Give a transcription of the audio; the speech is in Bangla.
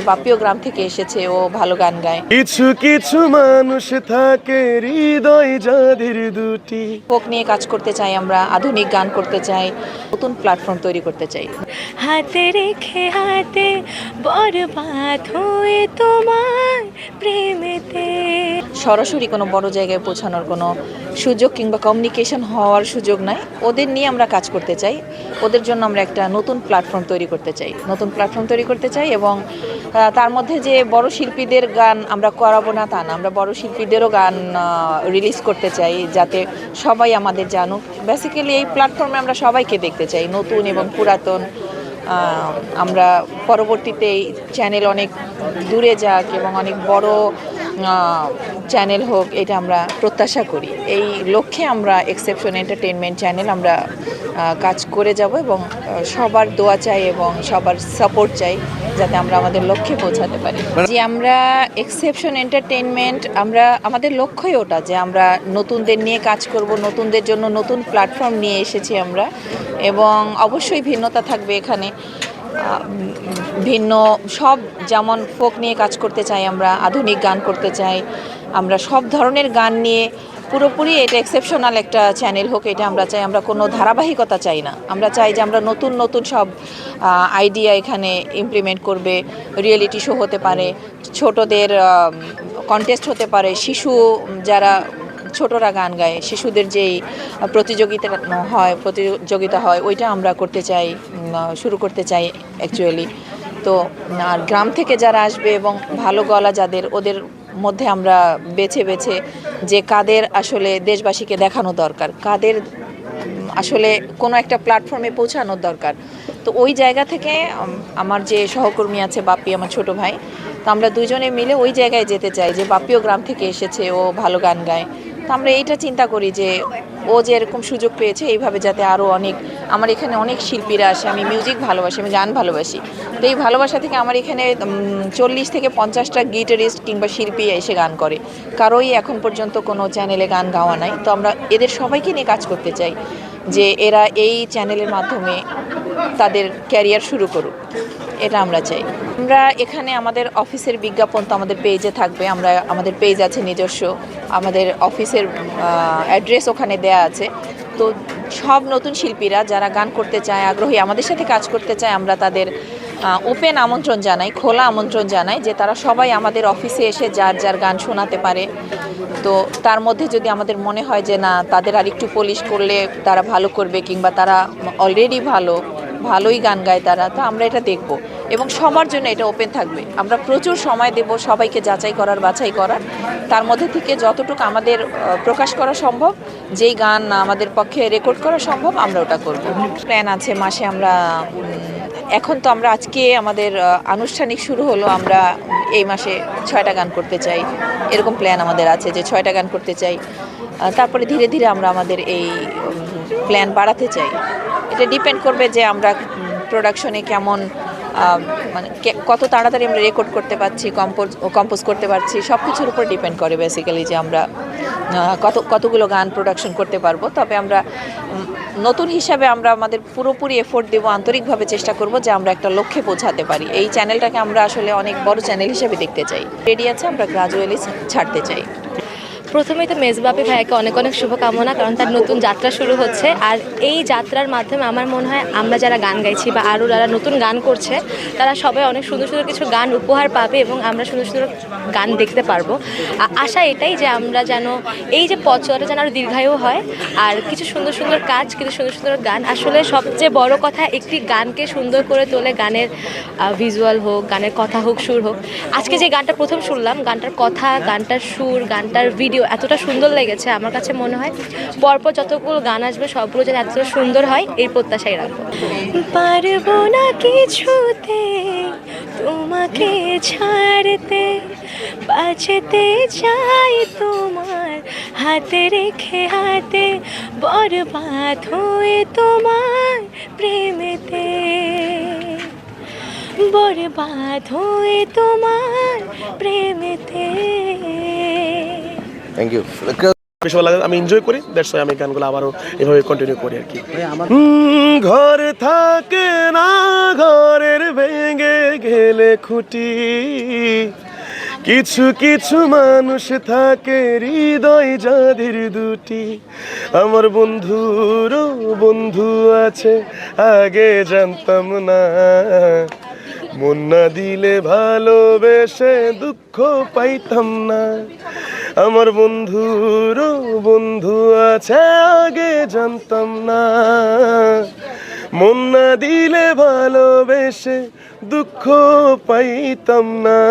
বাপিও গ্রাম থেকে এসেছে, ও ভালো গান গায়। কিছু কিছু মানুষ থাকে হৃদয় যাদের দুটি। ফোক নিয়ে কাজ করতে চাই আমরা, আধুনিক গান করতে চাই, নতুন প্ল্যাটফর্ম তৈরি করতে চাই। হাতে রেখে হাতে বরবাদ হয়ে তোমার প্রেমেতে। সরাসরি কোনো বড় জায়গায় পৌঁছানোর কোনো সুযোগ কিংবা কমিউনিকেশন হওয়ার সুযোগ নাই। ওদের নিয়ে আমরা কাজ করতে চাই, ওদের জন্য আমরা একটা নতুন প্ল্যাটফর্ম তৈরি করতে চাই এবং তার মধ্যে যে বড় শিল্পীদের গান আমরা করাবো না তা না, আমরা বড় শিল্পীদেরও গান রিলিজ করতে চাই যাতে সবাই আমাদের জানুক। বেসিক্যালি এই প্ল্যাটফর্মে আমরা সবাইকে দেখতে চাই, নতুন এবং পুরাতন। আমরা পরবর্তীতে এই চ্যানেল অনেক দূরে যাক এবং অনেক বড় চ্যানেল হোক, এটা আমরা প্রত্যাশা করি। এই লক্ষ্যে আমরা এক্সেপশন এন্টারটেইনমেন্ট চ্যানেল আমরা কাজ করে যাব এবং সবার দোয়া চাই এবং সবার সাপোর্ট চাই যাতে আমরা আমাদের লক্ষ্যে পৌঁছাতে পারি। যে আমরা এক্সেপশন এন্টারটেইনমেন্ট, আমাদের লক্ষ্যই ওটা যে আমরা নতুনদের নিয়ে কাজ করব, নতুনদের জন্য নতুন প্ল্যাটফর্ম নিয়ে এসেছি আমরা। এবং অবশ্যই ভিন্নতা থাকবে এখানে, ভিন্ন সব, যেমন ফোক নিয়ে কাজ করতে চাই আমরা, আধুনিক গান করতে চাই আমরা, সব ধরনের গান নিয়ে পুরোপুরি এটা এক্সেপশনাল একটা চ্যানেল হোক, এটা আমরা চাই। আমরা কোনো ধারাবাহিকতা চাই না, আমরা চাই যে আমরা নতুন নতুন সব আইডিয়া এখানে ইমপ্লিমেন্ট করবে। রিয়েলিটি শো হতে পারে, ছোটদের কন্টেস্ট হতে পারে, শিশু যারা ছোটরা গান গায় শিশুদের যেই প্রতিযোগিতা হয় ওইটা আমরা করতে চাই, শুরু করতে চাই অ্যাকচুয়ালি। তো আর গ্রাম থেকে যারা আসবে এবং ভালো গলা যাদের, ওদের মধ্যে আমরা বেছে বেছে যে কাদের আসলে দেশবাসীকে দেখানো দরকার, কাদের আসলে কোনো একটা প্ল্যাটফর্মে পৌঁছানোর দরকার। তো ওই জায়গা থেকে আমার যে সহকর্মী আছে বাপ্পি, আমার ছোট ভাই, তো আমরা দুজনে মিলে ওই জায়গায় যেতে চাই যে বাপ্পিও গ্রাম থেকে এসেছে, ও ভালো গান গায়। তো আমরা এইটা চিন্তা করি যে ও যে এরকম সুযোগ পেয়েছে এইভাবে যাতে আরও অনেক, আমার এখানে অনেক শিল্পীরা আসে, আমি মিউজিক ভালোবাসি, আমি গান ভালোবাসি। তো এই ভালোবাসা থেকে আমার এখানে 40 থেকে 50টা গিটারিস্ট কিংবা শিল্পী এসে গান করে, কারোই এখন পর্যন্ত কোনো চ্যানেলে গান গাওয়া নাই। তো আমরা এদের সবাইকে নিয়ে কাজ করতে চাই যে এরা এই চ্যানেলের মাধ্যমে তাদের ক্যারিয়ার শুরু করুক, এটা আমরা চাই। আমরা এখানে আমাদের অফিসের বিজ্ঞাপন তো আমাদের পেজে থাকবে, আমাদের পেজ আছে নিজস্ব, আমাদের অফিসের অ্যাড্রেস ওখানে দেয়া আছে। তো সব নতুন শিল্পীরা যারা গান করতে চায়, আগ্রহী, আমাদের সাথে কাজ করতে চায়, আমরা তাদের ওপেন আমন্ত্রণ জানাই, খোলা আমন্ত্রণ জানাই যে তারা সবাই আমাদের অফিসে এসে যার যার গান শোনাতে পারে। তো তার মধ্যে যদি আমাদের মনে হয় যে না, তাদের আর একটু পলিশ করলে তারা ভালো করবে কিংবা তারা অলরেডি ভালোই গান গায় তারা, তো আমরা এটা দেখব এবং সবার জন্য এটা ওপেন থাকবে। আমরা প্রচুর সময় দেব সবাইকে যাচাই করার, বাছাই করার, তার মধ্যে থেকে যতটুকু আমাদের প্রকাশ করা সম্ভব, যেই গান আমাদের পক্ষে রেকর্ড করা সম্ভব আমরা ওটা করব। প্ল্যান আছে মাসে আমরা, এখন তো আমরা আজকে আমাদের আনুষ্ঠানিক শুরু হলো, আমরা এই মাসে 6টা গান করতে চাই, এরকম প্ল্যান আমাদের আছে যে 6টা গান করতে চাই। তারপরে ধীরে ধীরে আমরা আমাদের এই প্ল্যান বাড়াতে চাই। এটা ডিপেন্ড করবে যে আমরা প্রোডাকশনে কেমন, মানে কত তাড়াতাড়ি আমরা রেকর্ড করতে পারছি, কম্পোজ করতে পারছি, সব কিছুর উপর ডিপেন্ড করে বেসিক্যালি যে আমরা কতগুলো গান প্রোডাকশন করতে পারবো। তবে আমরা নতুন হিসাবে আমরা আমাদের পুরোপুরি এফোর্ট দেবো, আন্তরিকভাবে চেষ্টা করব যে আমরা একটা লক্ষ্যে পৌঁছাতে পারি। এই চ্যানেলটাকে আমরা আসলে অনেক বড় চ্যানেল হিসেবে দেখতে চাই। রেডি আছে, আমরা গ্রাজুয়ালি ছাড়তে চাই। প্রথমেই তো মেজবাপি ভাইকে অনেক অনেক শুভকামনা, কারণ তার নতুন যাত্রা শুরু হচ্ছে। আর এই যাত্রার মাধ্যমে আমার মনে হয় আমরা যারা গান গাইছি বা আরও যারা নতুন গান করছে তারা সবাই অনেক সুন্দর সুন্দর কিছু গান উপহার পাবে এবং আমরা সুন্দর সুন্দর গান দেখতে পারবো। আশা এটাই যে আমরা যেন এই যে পথ চলাটা যেন আরও দীর্ঘায়ু হয়, আর কিছু সুন্দর সুন্দর কাজ, কিছু সুন্দর সুন্দর গান। আসলে সবচেয়ে বড় কথা একটি গানকে সুন্দর করে তোলে গানের ভিজুয়াল হোক, গানের কথা হোক, সুর হোক। আজকে যে গানটা প্রথম শুনলাম, গানটার কথা, গানটার সুর, গানটার ভিডিও এতটা সুন্দর লেগেছে। আমার কাছে মনে হয় পরপর যতগুলো গান আসবে সবগুলো যেন এতটা সুন্দর হয়, এই প্রত্যাশাই রাখবো। পারবো না কিছুতে তোমাকে ছাড়তে, বাঁচতে চাই তোমার হাতে রেখে হাতে, বরবাদ হয়ে তোমার প্রেমেতে, বরবাদ হয়ে তোমার প্রেমেতে। Thank you. বেশি ভালো লাগে, আমি এনজয় করি, দ্যাটস ওয়াই আমি গানগুলো আবারও এভাবে কন্টিনিউ করি আর কি। ঘর থাকে না ঘরের ভেঙে গেলে খুঁটি, কিছু কিছু মানুষ থাকে হৃদয় যাদের দুটি। আমার বন্ধুরও বন্ধু আছে আগে জানতাম না, মন না দিলে ভালোবেসে দুঃখ পাইতাম না। আমার বন্ধুরও বন্ধু আছে আগে জানতাম না, মন না দিলে ভালোবেসে দুঃখ পাইতাম না।